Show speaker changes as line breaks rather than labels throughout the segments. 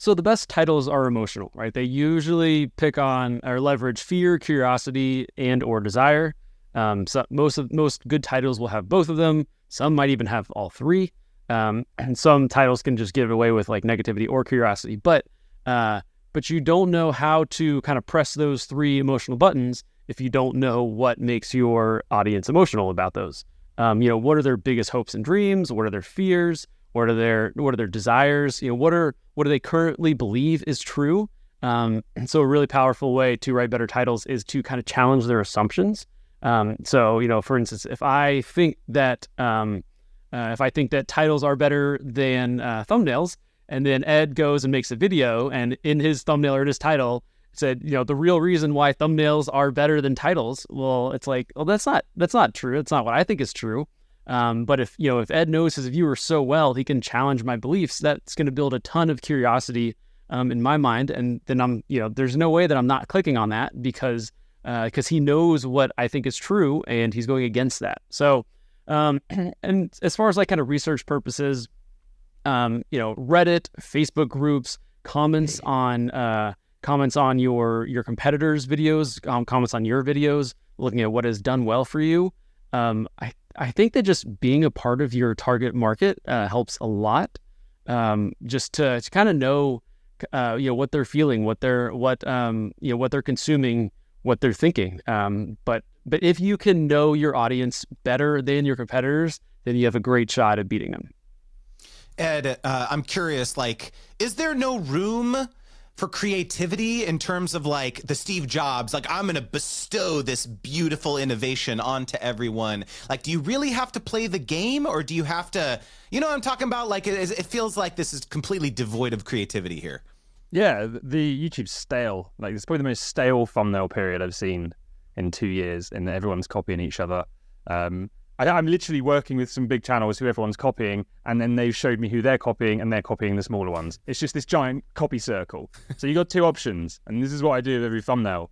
So the best titles are emotional, right? They usually pick on or leverage fear, curiosity, and or desire. So most good titles will have both of them. Some might even have all three. And some titles can just get away with like negativity or curiosity. But you don't know how to kind of press those three emotional buttons if you don't know what makes your audience emotional about those. What are their biggest hopes and dreams? What are their fears? What are their desires? What do they currently believe is true? And so a really powerful way to write better titles is to kind of challenge their assumptions. For instance, if I think that titles are better than thumbnails, and then Ed goes and makes a video, and in his thumbnail or in his title said, the real reason why thumbnails are better than titles. Well, it's like, well, that's not true. That's not what I think is true. But if Ed knows his viewers so well, he can challenge my beliefs. That's going to build a ton of curiosity in my mind, and then there's no way that I'm not clicking on that because he knows what I think is true, and he's going against that. So, and as far as like kind of research purposes, Reddit, Facebook groups, comments on your competitors' videos, comments on your videos, looking at what has done well for you. I think that just being a part of your target market helps a lot. Just to kind of know, what they're feeling, what they're consuming, what they're thinking. But if you can know your audience better than your competitors, then you have a great shot at beating them.
Ed, I'm curious, is there no room for creativity in terms of like the Steve Jobs, like I'm going to bestow this beautiful innovation onto everyone? Like, do you really have to play the game, or do you have to, what I'm talking about? Like it feels like this is completely devoid of creativity here.
Yeah, the YouTube's stale. Like it's probably the most stale thumbnail period I've seen in 2 years, and everyone's copying each other. I'm literally working with some big channels who everyone's copying, and then they've showed me who they're copying, and they're copying the smaller ones. It's just this giant copy circle. So you got two options, and this is what I do with every thumbnail.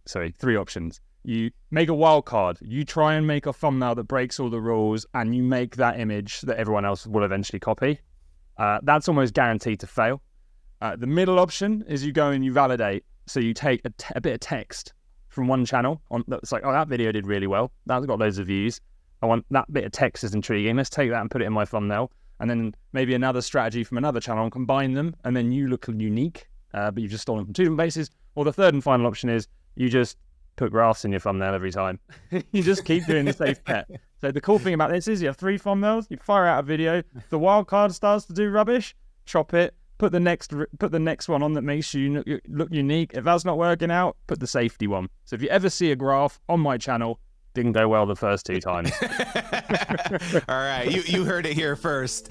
Sorry, three options. You make a wild card. You try and make a thumbnail that breaks all the rules, and you make that image that everyone else will eventually copy. That's almost guaranteed to fail. The middle option is you go and you validate. So you take a bit of text from one channel that's like, oh, that video did really well. That's got loads of views. I want that bit of text is intriguing. Let's take that and put it in my thumbnail. And then maybe another strategy from another channel and combine them. And then you look unique, but you've just stolen from two different bases. Or the third and final option is you just put graphs in your thumbnail every time. You just keep doing the safe bet. So the cool thing about this is you have three thumbnails. You fire out a video. If the wild card starts to do rubbish, chop it. Put the next one on that makes you look unique. If that's not working out, put the safety one. So if you ever see a graph on my channel, didn't go well the first two times.
All right, you heard it here first.